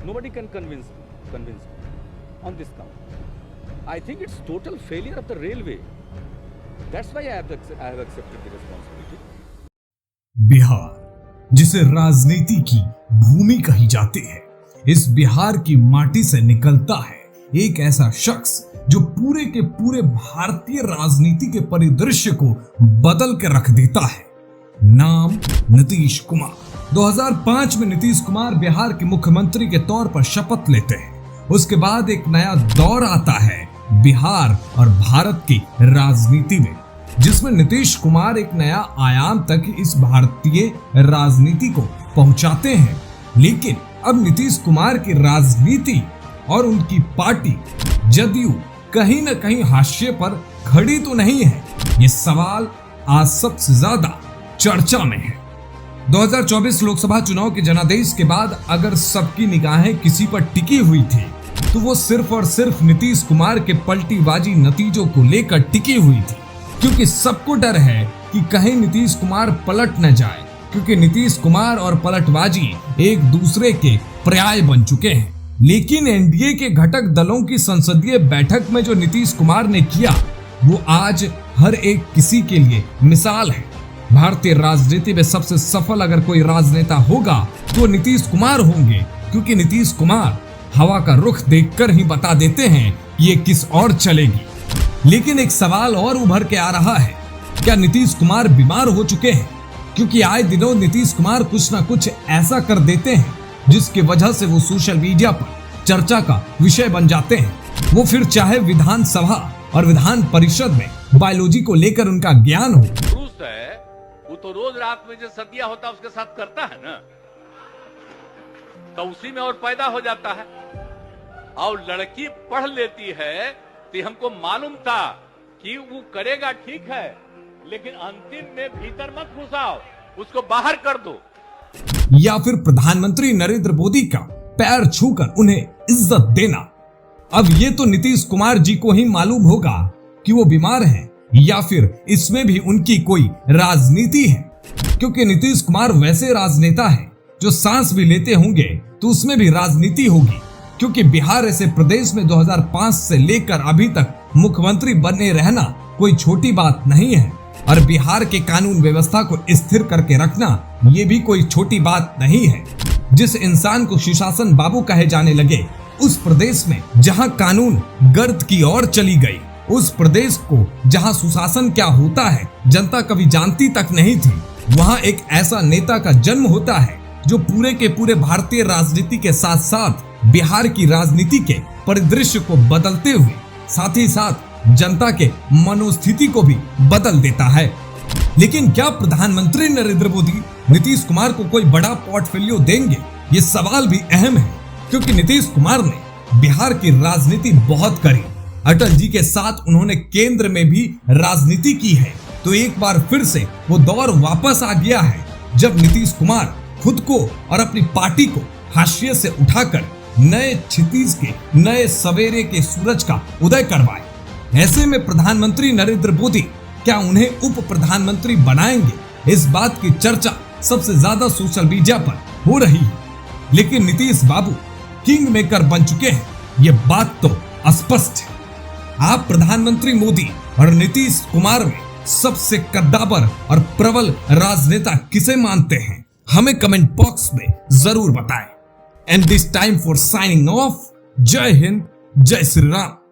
Nobody can convince me on this count. I think it's total failure of the railway. That's why I have accepted the responsibility. Bihar, जिसे राजनीति की भूमि कही जाती है, इस बिहार की माटी से निकलता है एक ऐसा शख्स जो पूरे के पूरे भारतीय राजनीति के परिदृश्य को बदल के रख देता है। नाम नीतीश कुमार। 2005 में नीतीश कुमार बिहार के मुख्यमंत्री के तौर पर शपथ लेते हैं। उसके बाद एक नया दौर आता है बिहार और भारत की राजनीति में, जिसमें नीतीश कुमार एक नया आयाम तक इस भारतीय राजनीति को पहुंचाते हैं। लेकिन अब नीतीश कुमार की राजनीति और उनकी पार्टी जदयू कहीं न कहीं हाशिए पर खड़ी तो नहीं है। ये सवाल आज सबसे ज्यादा चर्चा में है। 2024 लोकसभा चुनाव के जनादेश के बाद अगर सबकी निगाहें किसी पर टिकी हुई थी तो वो सिर्फ और सिर्फ नीतीश कुमार के पलटीबाजी नतीजों को लेकर टिकी हुई थी, क्योंकि सबको डर है कि कहीं नीतीश कुमार पलट न जाए, क्योंकि नीतीश कुमार और पलटबाजी एक दूसरे के पर्याय बन चुके हैं। लेकिन एनडीए के घटक दलों की संसदीय बैठक में जो नीतीश कुमार ने किया वो आज हर एक किसी के लिए मिसाल है। भारतीय राजनीति में सबसे सफल अगर कोई राजनेता होगा तो नीतीश कुमार होंगे, क्योंकि नीतीश कुमार हवा का रुख देखकर ही बता देते हैं कि ये किस ओर चलेगी। लेकिन एक सवाल और उभर के आ रहा है, क्या नीतीश कुमार बीमार हो चुके हैं? क्योंकि आए दिनों नीतीश कुमार कुछ ना कुछ ऐसा कर देते हैं जिसकी वजह से वो सोशल मीडिया पर चर्चा का विषय बन जाते हैं। वो फिर चाहे विधानसभा और विधान परिषद में बायोलॉजी को लेकर उनका ज्ञान हो, वो तो रोज रात में जो सदिया होता है उसके साथ करता है ना, तो उसी में और पैदा हो जाता है। और लड़की पढ़ लेती है तो हमको मालूम था कि वो करेगा, ठीक है, लेकिन अंतिम में भीतर मत घुसाओ, उसको बाहर कर दो। या फिर प्रधानमंत्री नरेंद्र मोदी का पैर छूकर उन्हें इज्जत देना। अब ये तो नीतीश कुमार जी को ही मालूम होगा कि वो बीमार हैं या फिर इसमें भी उनकी कोई राजनीति है, क्योंकि नीतीश कुमार वैसे राजनेता हैं जो सांस भी लेते होंगे तो उसमें भी राजनीति होगी, क्योंकि बिहार ऐसे प्रदेश में 2005 से लेकर अभी तक मुख्यमंत्री बने रहना कोई छोटी बात नहीं है, और बिहार के कानून व्यवस्था को स्थिर करके रखना ये भी कोई छोटी बात नहीं है। जिस इंसान को सुशासन बाबू कहे जाने लगे, उस प्रदेश में जहां कानून गर्द की ओर चली गई, उस प्रदेश को जहां सुशासन क्या होता है जनता कभी जानती तक नहीं थी, वहां एक ऐसा नेता का जन्म होता है जो पूरे के पूरे भारतीय राजनीति के साथ साथ बिहार की राजनीति के परिदृश्य को बदलते हुए साथ ही साथ जनता के मनोस्थिति को भी बदल देता है। लेकिन क्या प्रधानमंत्री नरेंद्र मोदी नीतीश कुमार को कोई बड़ा पोर्टफोलियो देंगे? ये सवाल भी अहम है, क्योंकि नीतीश कुमार ने बिहार की राजनीति बहुत करी। अटल जी के साथ उन्होंने केंद्र में भी राजनीति की है, तो एक बार फिर से वो दौर वापस आ गया है जब नीतीश कुमार खुद को और अपनी पार्टी को हाशिए से उठाकर नए क्षितिज के, नए सवेरे के सूरज का उदय करवाए। ऐसे में प्रधानमंत्री नरेंद्र मोदी क्या उन्हें उप प्रधानमंत्री बनाएंगे? इस बात की चर्चा सबसे ज्यादा सोशल मीडिया पर हो रही है। लेकिन नीतीश बाबू किंग मेकर बन चुके हैं, ये बात तो स्पष्ट है। आप प्रधानमंत्री मोदी और नीतीश कुमार में सबसे कद्दावर और प्रबल राजनेता किसे मानते हैं? हमें कमेंट बॉक्स में जरूर बताएं। And this time for signing off. जय हिंद, जय श्री राम।